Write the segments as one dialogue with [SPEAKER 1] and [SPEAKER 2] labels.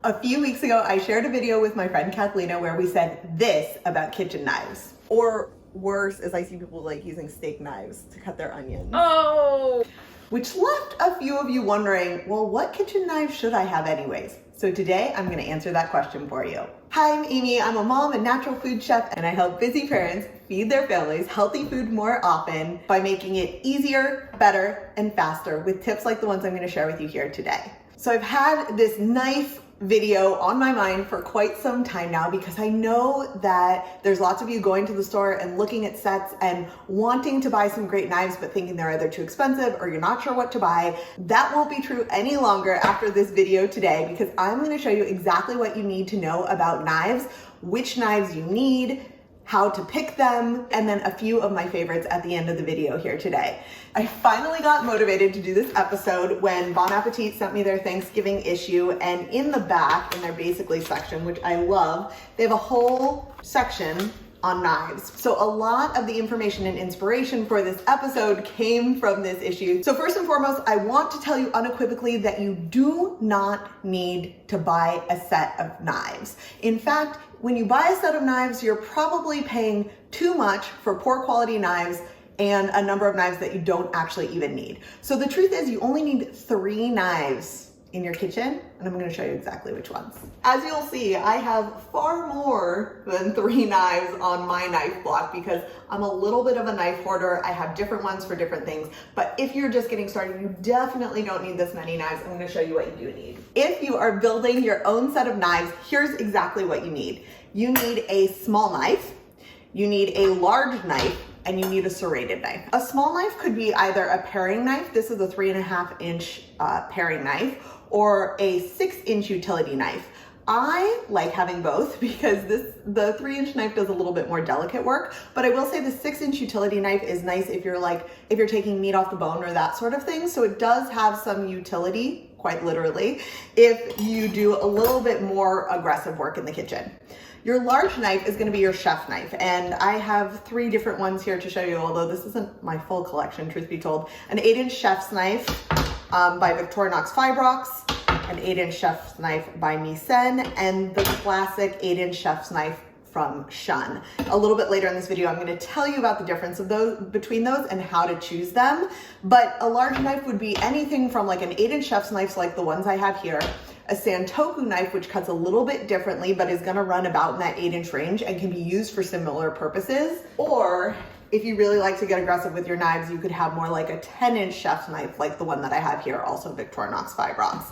[SPEAKER 1] A few weeks ago, I shared a video with my friend Kathlena where we said this about kitchen knives. Or worse, as I see people like using steak knives to cut their onions.
[SPEAKER 2] Oh!
[SPEAKER 1] Which left a few of you wondering, well, what kitchen knife should I have anyways? So today, I'm gonna answer that question for you. Hi, I'm Amy. I'm a mom and natural food chef, and I help busy parents feed their families healthy food more often by making it easier, better, and faster with tips like the ones I'm gonna share with you here today. So I've had this knife video on my mind for quite some time now because I know that there's lots of you going to the store and looking at sets and wanting to buy some great knives but thinking they're either too expensive or you're not sure what to buy. That won't be true any longer after this video today because I'm going to show you exactly what you need to know about knives, which knives you need, how to pick them, and then a few of my favorites at the end of the video here today. I finally got motivated to do this episode when Bon Appetit sent me their Thanksgiving issue, and in the back, in their Basically section, which I love, they have a whole section on knives. So a lot of the information and inspiration for this episode came from this issue. So first and foremost, I want to tell you unequivocally that you do not need to buy a set of knives. In fact, when you buy a set of knives, you're probably paying too much for poor quality knives and a number of knives that you don't actually even need. So the truth is you only need 3 knives in your kitchen, and I'm gonna show you exactly which ones. As you'll see, I have far more than 3 knives on my knife block because I'm a little bit of a knife hoarder. I have different ones for different things, but if you're just getting started, you definitely don't need this many knives. I'm gonna show you what you do need. If you are building your own set of knives, here's exactly what you need. You need a small knife, you need a large knife, and you need a serrated knife. A small knife could be either a paring knife, this is a 3.5 inch paring knife, or a 6-inch utility knife. I like having both because the 3-inch knife does a little bit more delicate work, but I will say the 6-inch utility knife is nice if you're taking meat off the bone or that sort of thing. So it does have some utility, quite literally, if you do a little bit more aggressive work in the kitchen. Your large knife is gonna be your chef knife, and I have 3 different ones here to show you, although this isn't my full collection, truth be told. An 8-inch chef's knife by Victorinox Fibrox, an 8-inch chef's knife by Misen, and the classic 8-inch chef's knife from Shun. A little bit later in this video, I'm gonna tell you about the difference of between those and how to choose them. But a large knife would be anything from like an 8-inch chef's knife, like the ones I have here, a Santoku knife, which cuts a little bit differently, but is gonna run about in that 8-inch range and can be used for similar purposes. Or if you really like to get aggressive with your knives, you could have more like a 10-inch chef's knife, like the one that I have here, also Victorinox Fibrox.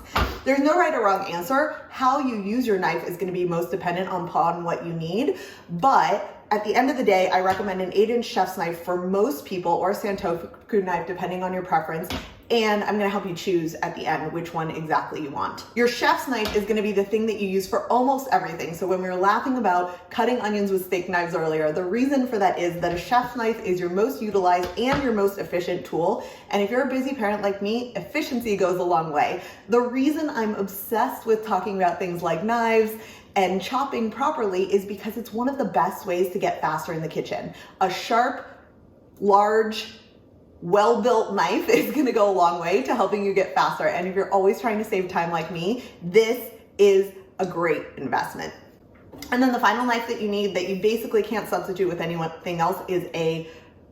[SPEAKER 1] There's no right or wrong answer. How you use your knife is gonna be most dependent upon what you need, but at the end of the day, I recommend an 8-inch chef's knife for most people, or a Santoku knife, depending on your preference. And I'm gonna help you choose at the end which one exactly you want. Your chef's knife is gonna be the thing that you use for almost everything. So when we were laughing about cutting onions with steak knives earlier, the reason for that is that a chef's knife is your most utilized and your most efficient tool. And if you're a busy parent like me, efficiency goes a long way. The reason I'm obsessed with talking about things like knives and chopping properly is because it's one of the best ways to get faster in the kitchen. A sharp, large, well-built knife is gonna go a long way to helping you get faster. And if you're always trying to save time like me, this is a great investment. And then the final knife that you need that you basically can't substitute with anything else is a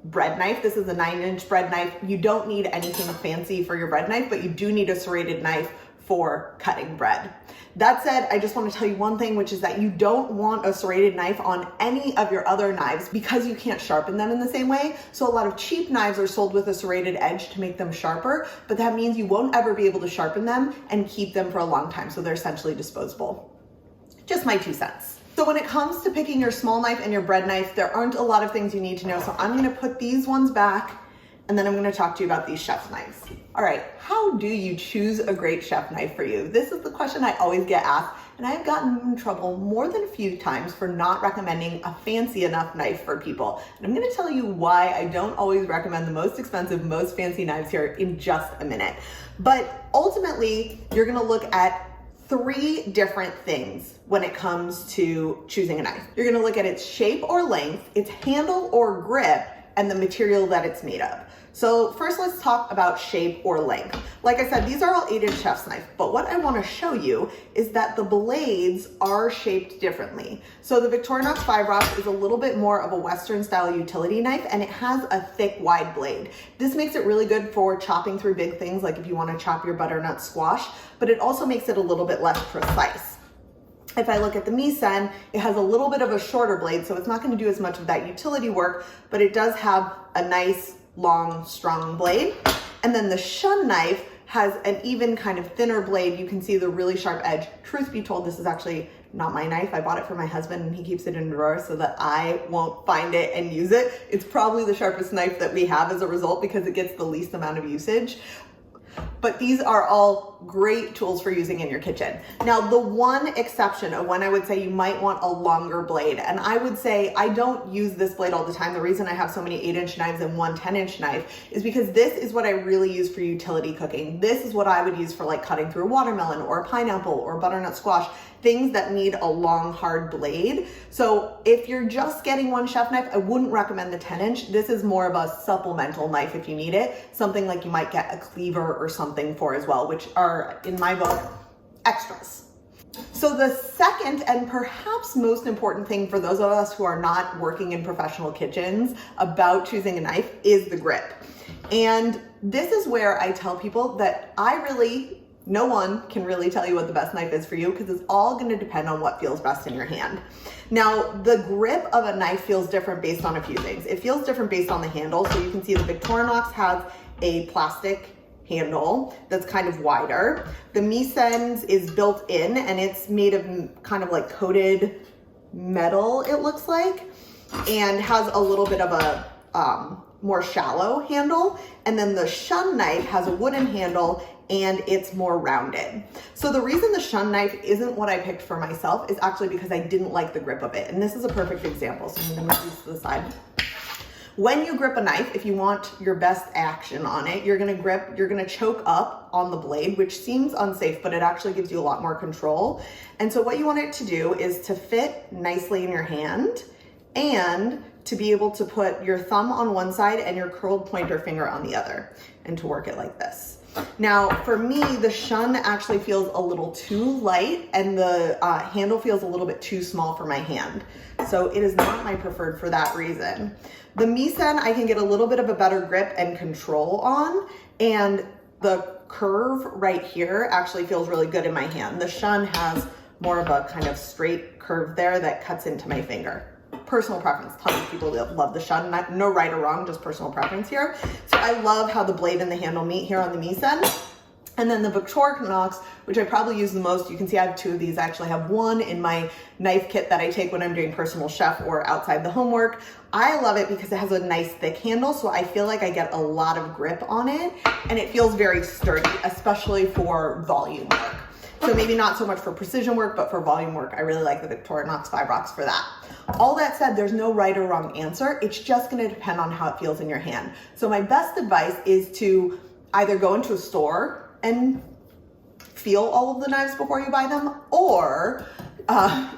[SPEAKER 1] bread knife. This is a 9-inch bread knife. You don't need anything fancy for your bread knife, but you do need a serrated knife for cutting bread. That said, I just want to tell you one thing, which is that you don't want a serrated knife on any of your other knives because you can't sharpen them in the same way. So a lot of cheap knives are sold with a serrated edge to make them sharper, but that means you won't ever be able to sharpen them and keep them for a long time. So they're essentially disposable. Just my 2 cents. So when it comes to picking your small knife and your bread knife, there aren't a lot of things you need to know. So I'm gonna put these ones back, and then I'm gonna talk to you about these chef's knives. All right, how do you choose a great chef knife for you? This is the question I always get asked, and I've gotten in trouble more than a few times for not recommending a fancy enough knife for people. And I'm gonna tell you why I don't always recommend the most expensive, most fancy knives here in just a minute. But ultimately, you're gonna look at 3 different things when it comes to choosing a knife. You're gonna look at its shape or length, its handle or grip, and the material that it's made of. So first let's talk about shape or length. Like I said, these are all 8-inch chef's knife, but what I want to show you is that the blades are shaped differently. So the Victorinox 5-Rocks is a little bit more of a Western style utility knife, and it has a thick, wide blade. This makes it really good for chopping through big things, like if you want to chop your butternut squash, but it also makes it a little bit less precise. If I look at the Meisen, it has a little bit of a shorter blade, so it's not going to do as much of that utility work, but it does have a nice, long, strong blade. And then the Shun knife has an even kind of thinner blade. You can see the really sharp edge. Truth be told, this is actually not my knife. I bought it for my husband and he keeps it in a drawer so that I won't find it and use it. It's probably the sharpest knife that we have as a result because it gets the least amount of usage. But these are all great tools for using in your kitchen. Now, the one exception of when I would say you might want a longer blade, and I would say I don't use this blade all the time. The reason I have so many 8-inch knives and one 10-inch knife is because this is what I really use for utility cooking. This is what I would use for like cutting through a watermelon or a pineapple or butternut squash, things that need a long, hard blade. So if you're just getting one chef knife, I wouldn't recommend the 10-inch. This is more of a supplemental knife if you need it, something like you might get a cleaver or something for as well, which are, in my book, extras. So the second and perhaps most important thing for those of us who are not working in professional kitchens about choosing a knife is the grip. And this is where I tell people that no one can really tell you what the best knife is for you because it's all going to depend on what feels best in your hand. Now, the grip of a knife feels different based on a few things. It feels different based on the handle. So you can see the Victorinox has a plastic handle that's kind of wider. The Meisen's is built in and it's made of kind of like coated metal, it looks like, and has a little bit of a more shallow handle. And then the Shun knife has a wooden handle and it's more rounded. So the reason the Shun knife isn't what I picked for myself is actually because I didn't like the grip of it. And this is a perfect example. So I'm gonna move these to the side. When you grip a knife, if you want your best action on it, you're gonna choke up on the blade, which seems unsafe, but it actually gives you a lot more control. And so what you want it to do is to fit nicely in your hand and to be able to put your thumb on one side and your curled pointer finger on the other, and to work it like this. Now, for me, the Shun actually feels a little too light and the handle feels a little bit too small for my hand. So it is not my preferred for that reason. The Meisen, I can get a little bit of a better grip and control on, and the curve right here actually feels really good in my hand. The Shun has more of a kind of straight curve there that cuts into my finger. Personal preference. Tons of people love the Shun. No right or wrong, just personal preference here. So I love how the blade and the handle meet here on the Meisen. And then the Victorinox, which I probably use the most, you can see I have two of these. I actually have one in my knife kit that I take when I'm doing personal chef or outside the homework. I love it because it has a nice thick handle, so I feel like I get a lot of grip on it, and it feels very sturdy, especially for volume work. So maybe not so much for precision work, but for volume work, I really like the Victorinox 5-Rocks for that. All that said, there's no right or wrong answer. It's just gonna depend on how it feels in your hand. So my best advice is to either go into a store and feel all of the knives before you buy them, or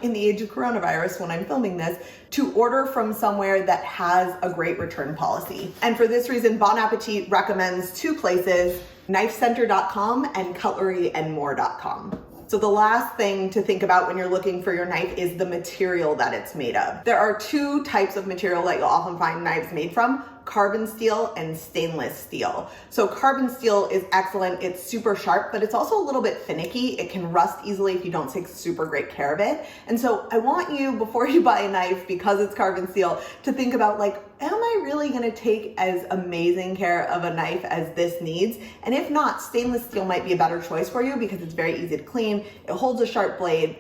[SPEAKER 1] in the age of coronavirus, when I'm filming this, to order from somewhere that has a great return policy. And for this reason, Bon Appetit recommends two places, knifecenter.com and cutleryandmore.com. So the last thing to think about when you're looking for your knife is the material that it's made of. There are two types of material that you'll often find knives made from: carbon steel and stainless steel. So carbon steel is excellent. It's super sharp, but it's also a little bit finicky. It can rust easily if you don't take super great care of it. And so I want you, before you buy a knife, because it's carbon steel, to think about, like, am I really gonna take as amazing care of a knife as this needs? And if not, stainless steel might be a better choice for you because it's very easy to clean. It holds a sharp blade,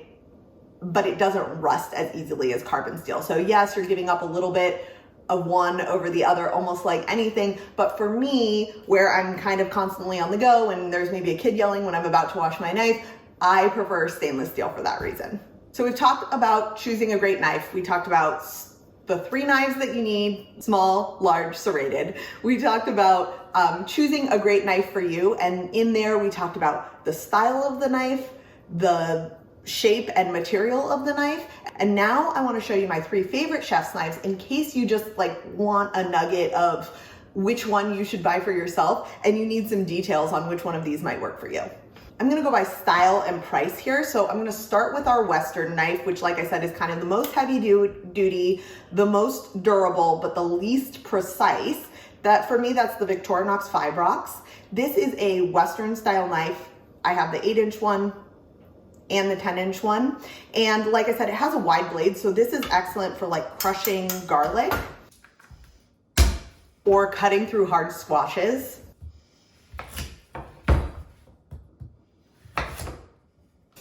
[SPEAKER 1] but it doesn't rust as easily as carbon steel. So yes, you're giving up a little bit of one over the other, almost like anything. But for me, where I'm kind of constantly on the go and there's maybe a kid yelling when I'm about to wash my knife, I prefer stainless steel for that reason. So we've talked about choosing a great knife. We talked about the 3 knives that you need: small, large, serrated. We talked about choosing a great knife for you. And in there, we talked about the style of the knife, the shape and material of the knife. And now I want to show you my 3 favorite chef's knives in case you just like want a nugget of which one you should buy for yourself, and you need some details on which one of these might work for you. I'm gonna go by style and price here. So I'm gonna start with our Western knife, which like I said, is kind of the most heavy duty, the most durable, but the least precise. That for me, that's the Victorinox Fibrox. This is a Western style knife. I have the 8-inch one and the 10-inch one. And like I said, it has a wide blade, so this is excellent for like crushing garlic or cutting through hard squashes.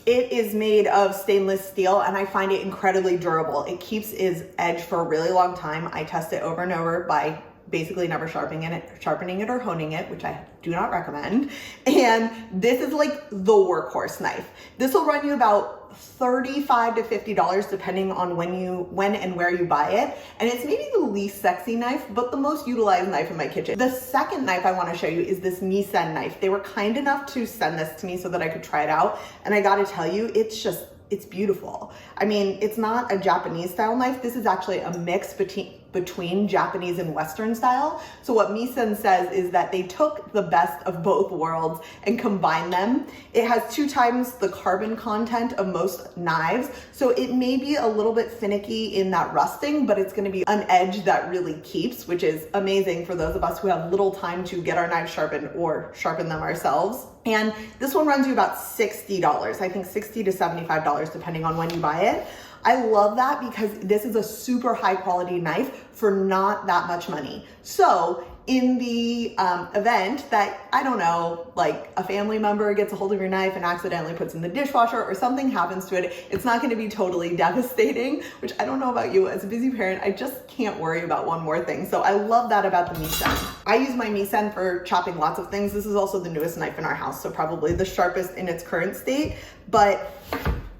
[SPEAKER 1] It is made of stainless steel and I find it incredibly durable. It keeps its edge for a really long time. I test it over and over by basically never sharpening it or honing it, which I do not recommend. And this is like the workhorse knife. This will run you about $35 to $50 depending on when and where you buy it. And it's maybe the least sexy knife, but the most utilized knife in my kitchen. The second knife I want to show you is this Misen knife. They were kind enough to send this to me so that I could try it out. And I gotta tell you, it's beautiful. I mean, it's not a Japanese style knife. This is actually a mix between Japanese and Western style. So what Misen says is that they took the best of both worlds and combined them. It has 2 times the carbon content of most knives. So it may be a little bit finicky in that rusting, but it's gonna be an edge that really keeps, which is amazing for those of us who have little time to get our knives sharpened or sharpen them ourselves. And this one runs you about $60, I think $60 to $75 depending on when you buy it. I love that because this is a super high quality knife for not that much money. So in the event that, I don't know, like a family member gets a hold of your knife and accidentally puts in the dishwasher or something happens to it, it's not gonna be totally devastating, which I don't know about you, as a busy parent, I just can't worry about one more thing. So I love that about the Misen. I use my Misen for chopping lots of things. This is also the newest knife in our house, so probably the sharpest in its current state, but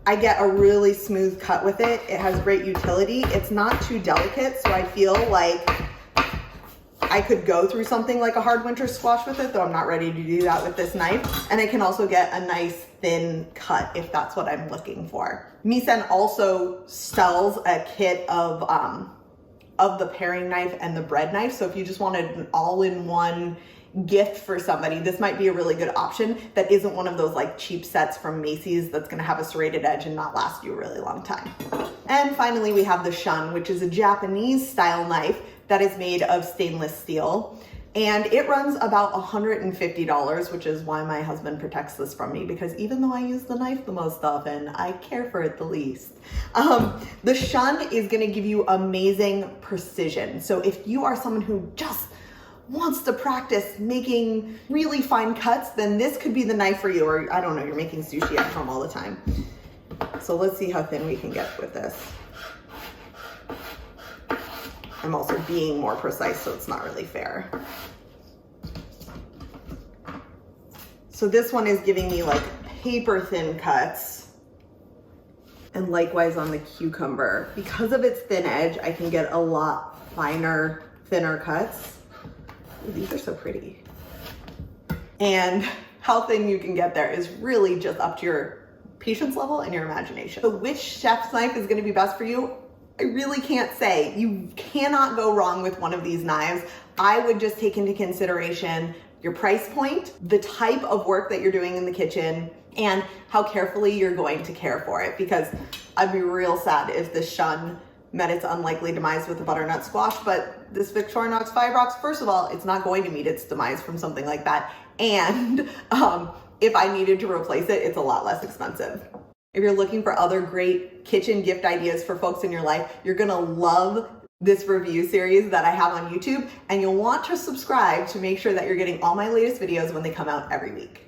[SPEAKER 1] I get a really smooth cut with it. It has great utility. It's not too delicate, so I feel like I could go through something like a hard winter squash with it, though I'm not ready to do that with this knife. And I can also get a nice thin cut if that's what I'm looking for. Misen also sells a kit of the paring knife and the bread knife. So if you just wanted an all-in-one gift for somebody, this might be a really good option that isn't one of those like cheap sets from Macy's that's gonna have a serrated edge and not last you a really long time. And finally, we have the Shun, which is a Japanese style knife that is made of stainless steel. And it runs about $150, which is why my husband protects this from me, because even though I use the knife the most often, I care for it the least. The Shun is gonna give you amazing precision. So if you are someone who just wants to practice making really fine cuts, then this could be the knife for you. Or I don't know, you're making sushi at home all the time. So let's see how thin we can get with this. I'm also being more precise, so it's not really fair. So this one is giving me like paper thin cuts. And likewise on the cucumber. Because of its thin edge, I can get a lot finer, thinner cuts. Ooh, these are so pretty. And how thin you can get there is really just up to your patience level and your imagination. So which chef's knife is gonna be best for you? I really can't say. You cannot go wrong with one of these knives. I would just take into consideration your price point, the type of work that you're doing in the kitchen, and how carefully you're going to care for it, because I'd be real sad if this Shun met its unlikely demise with a butternut squash. But this Victorinox Fibrox, first of all, it's not going to meet its demise from something like that. And if I needed to replace it, it's a lot less expensive. If you're looking for other great kitchen gift ideas for folks in your life, you're gonna love this review series that I have on YouTube, and you'll want to subscribe to make sure that you're getting all my latest videos when they come out every week.